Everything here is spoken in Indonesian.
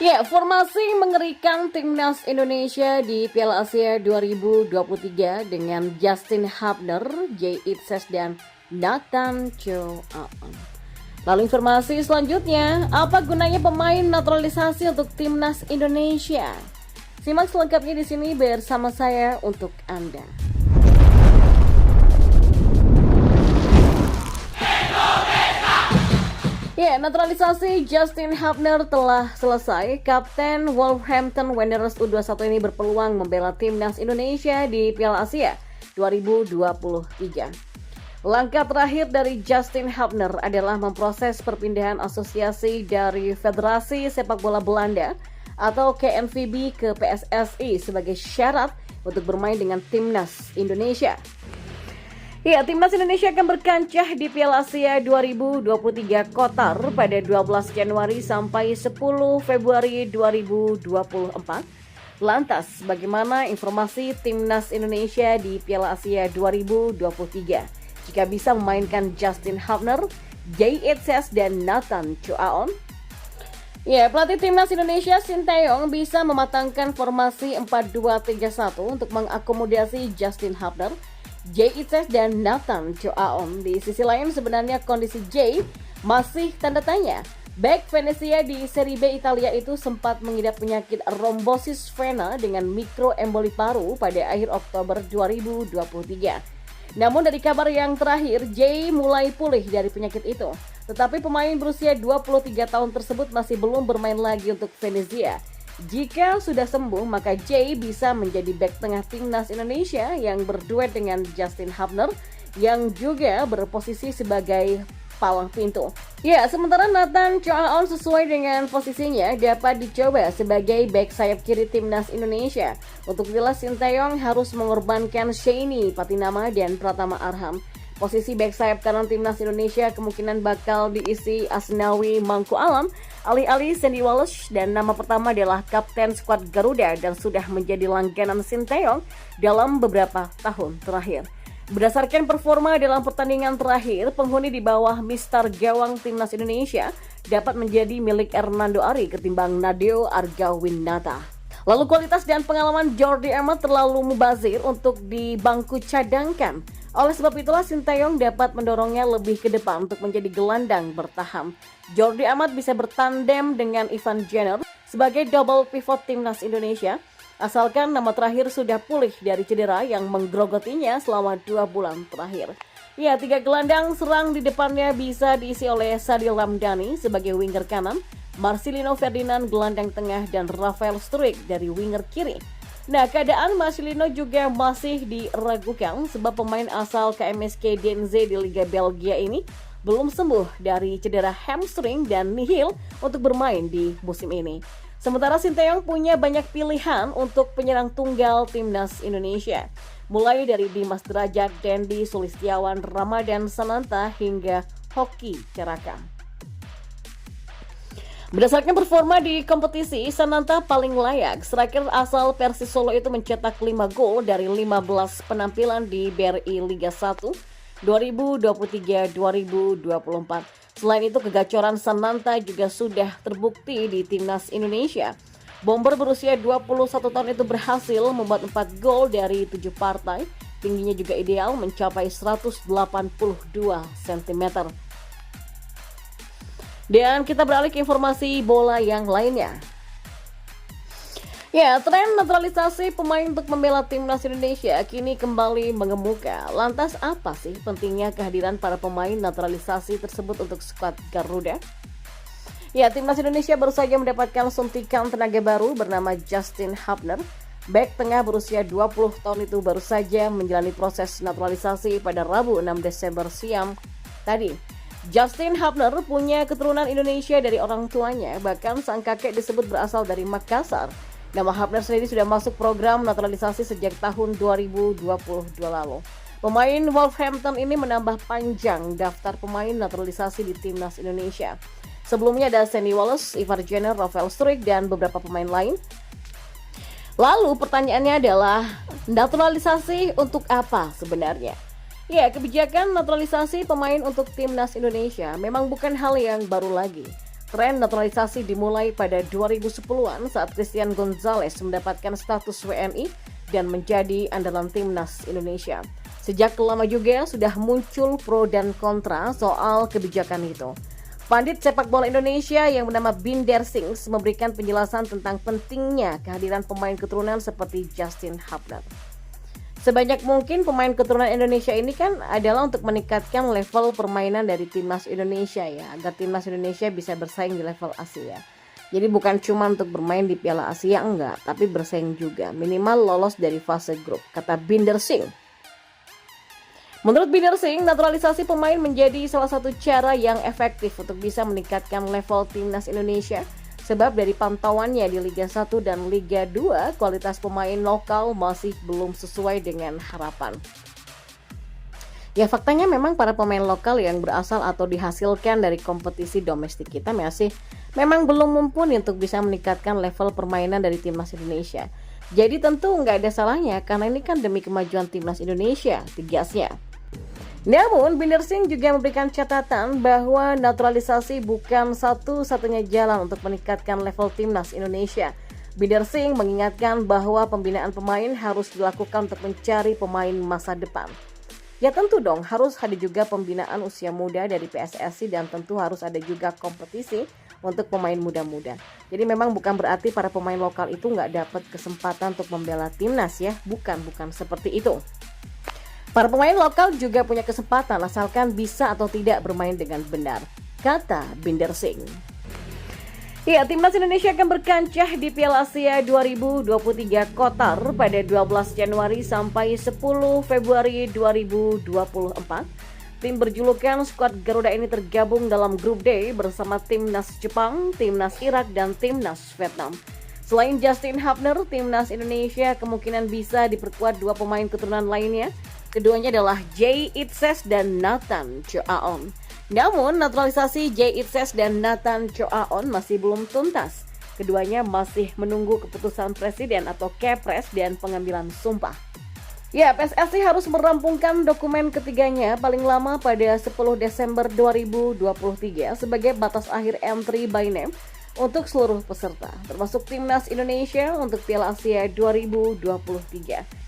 Ya, formasi mengerikan timnas Indonesia di Piala Asia 2023 dengan Justin Hubner, Jay Itzes, dan Nathan Choaon. Lalu informasi selanjutnya, apa gunanya pemain naturalisasi untuk timnas Indonesia? Simak selengkapnya di sini bersama saya untuk Anda. Ya, naturalisasi Justin Hubner telah selesai. Kapten Wolverhampton Wanderers U21 ini berpeluang membela timnas Indonesia di Piala Asia 2023. Langkah terakhir dari Justin Hubner adalah memproses perpindahan asosiasi dari Federasi Sepak Bola Belanda atau KNVB ke PSSI sebagai syarat untuk bermain dengan timnas Indonesia. Ya, timnas Indonesia akan berkancah di Piala Asia 2023 Qatar pada 12 Januari sampai 10 Februari 2024. Lantas, bagaimana informasi timnas Indonesia di Piala Asia 2023 jika bisa memainkan Justin Hubner, Jay Itzes, dan Nathan Choaon? Ya, pelatih timnas Indonesia Sinteyong bisa mematangkan formasi 4-2-3-1 untuk mengakomodasi Justin Hubner, Jay Itzes, dan Nathan Choaon. Di sisi lain sebenarnya kondisi Jay masih tanda tanya. Bek Venezia di Serie B Italia itu sempat mengidap penyakit rombosis vena dengan mikroemboli paru pada akhir Oktober 2023. Namun dari kabar yang terakhir, Jay mulai pulih dari penyakit itu. Tetapi pemain berusia 23 tahun tersebut masih belum bermain lagi untuk Venezia. Jika sudah sembuh, maka Jay bisa menjadi bek tengah timnas Indonesia yang berduet dengan Justin Hubner yang juga berposisi sebagai palang pintu. Ya, sementara Nathan Choaon sesuai dengan posisinya dapat dicoba sebagai bek sayap kiri timnas Indonesia. Untuk itulah Sinteyong harus mengorbankan Sheini Patinama dan Pratama Arham. Posisi bek sayap kanan timnas Indonesia kemungkinan bakal diisi Asnawi Mangku Alam, alih-alih Sandy Walsh, dan nama pertama adalah kapten skuad Garuda dan sudah menjadi langganan Sinteyong dalam beberapa tahun terakhir. Berdasarkan performa dalam pertandingan terakhir, penghuni di bawah Mister Gawang timnas Indonesia dapat menjadi milik Hernando Ari ketimbang Nadeo Argawinata. Lalu kualitas dan pengalaman Jordi Amat terlalu mubazir untuk di bangku cadangkan. Oleh sebab itulah Sinteyong dapat mendorongnya lebih ke depan untuk menjadi gelandang bertahan. Jordi Amat bisa bertandem dengan Ivan Jenner sebagai double pivot timnas Indonesia, asalkan nama terakhir sudah pulih dari cedera yang menggerogotinya selama 2 bulan terakhir. Ya, 3 gelandang serang di depannya bisa diisi oleh Sadil Ramdhani sebagai winger kanan, Marcelino Ferdinand gelandang tengah, dan Rafael Struijk dari winger kiri. Nah, keadaan Marcelino juga masih diragukan sebab pemain asal KMSK Denze di Liga Belgia ini belum sembuh dari cedera hamstring dan nihil untuk bermain di musim ini. Sementara Sinteyong punya banyak pilihan untuk penyerang tunggal timnas Indonesia, mulai dari Dimas Derajat, Dendi Sulistiawan, Ramadan Sananta, hingga Hoki Caraka. Berdasarkan performa di kompetisi, Sananta paling layak. Striker asal Persis Solo itu mencetak 5 gol dari 15 penampilan di BRI Liga 1 2023-2024. Selain itu, kegacoran Sananta juga sudah terbukti di timnas Indonesia. Bomber berusia 21 tahun itu berhasil membuat 4 gol dari 7 partai. Tingginya juga ideal mencapai 182 cm. Dan kita beralih ke informasi bola yang lainnya. Ya, tren naturalisasi pemain untuk membela timnas Indonesia kini kembali mengemuka. Lantas apa sih pentingnya kehadiran para pemain naturalisasi tersebut untuk skuad Garuda? Ya, timnas Indonesia baru saja mendapatkan suntikan tenaga baru bernama Justin Hubner. Bek tengah berusia 20 tahun itu baru saja menjalani proses naturalisasi pada Rabu 6 Desember siang tadi. Justin Hubner punya keturunan Indonesia dari orang tuanya, bahkan sang kakek disebut berasal dari Makassar. Nama Hubner sendiri sudah masuk program naturalisasi sejak tahun 2022 lalu. Pemain Wolverhampton ini menambah panjang daftar pemain naturalisasi di timnas Indonesia. Sebelumnya ada Sandy Walsh, Ivan Jenner, Rafael Struijk, dan beberapa pemain lain. Lalu pertanyaannya adalah, naturalisasi untuk apa sebenarnya? Ya, kebijakan naturalisasi pemain untuk timnas Indonesia memang bukan hal yang baru lagi. Tren naturalisasi dimulai pada 2010-an saat Christian Gonzalez mendapatkan status WNI dan menjadi andalan timnas Indonesia. Sejak lama juga sudah muncul pro dan kontra soal kebijakan itu. Pandit sepak bola Indonesia yang bernama Binder Singh memberikan penjelasan tentang pentingnya kehadiran pemain keturunan seperti Justin Hubner. Sebanyak mungkin pemain keturunan Indonesia ini kan adalah untuk meningkatkan level permainan dari timnas Indonesia ya, agar timnas Indonesia bisa bersaing di level Asia. Jadi bukan cuma untuk bermain di Piala Asia enggak, tapi bersaing juga, minimal lolos dari fase grup, kata Binder Singh. Menurut Binder Singh, naturalisasi pemain menjadi salah satu cara yang efektif untuk bisa meningkatkan level timnas Indonesia. Sebab dari pantauannya di Liga 1 dan Liga 2, kualitas pemain lokal masih belum sesuai dengan harapan. Ya faktanya memang para pemain lokal yang berasal atau dihasilkan dari kompetisi domestik kita memang belum mumpuni untuk bisa meningkatkan level permainan dari timnas Indonesia. Jadi tentu nggak ada salahnya karena ini kan demi kemajuan timnas Indonesia, tegasnya. Namun, Binder Singh juga memberikan catatan bahwa naturalisasi bukan satu-satunya jalan untuk meningkatkan level timnas Indonesia. Binder Singh mengingatkan bahwa pembinaan pemain harus dilakukan untuk mencari pemain masa depan. Ya tentu dong, harus ada juga pembinaan usia muda dari PSSI dan tentu harus ada juga kompetisi untuk pemain muda-muda. Jadi memang bukan berarti para pemain lokal itu nggak dapat kesempatan untuk membela timnas ya, bukan seperti itu. Para pemain lokal juga punya kesempatan asalkan bisa atau tidak bermain dengan benar, kata Binder Singh. Ya, timnas Indonesia akan berkancah di Piala Asia 2023 Qatar pada 12 Januari sampai 10 Februari 2024. Tim berjulukan skuad Garuda ini tergabung dalam grup D bersama timnas Jepang, timnas Irak, dan timnas Vietnam. Selain Justin Hubner, timnas Indonesia kemungkinan bisa diperkuat dua pemain keturunan lainnya. Keduanya adalah Jay Itzes dan Nathan Choaon. Namun, naturalisasi Jay Itzes dan Nathan Choaon masih belum tuntas. Keduanya masih menunggu keputusan presiden atau Kepres dan pengambilan sumpah. Ya, PSSI harus merampungkan dokumen ketiganya paling lama pada 10 Desember 2023 sebagai batas akhir entry by name untuk seluruh peserta, termasuk timnas Indonesia untuk Piala Asia 2023.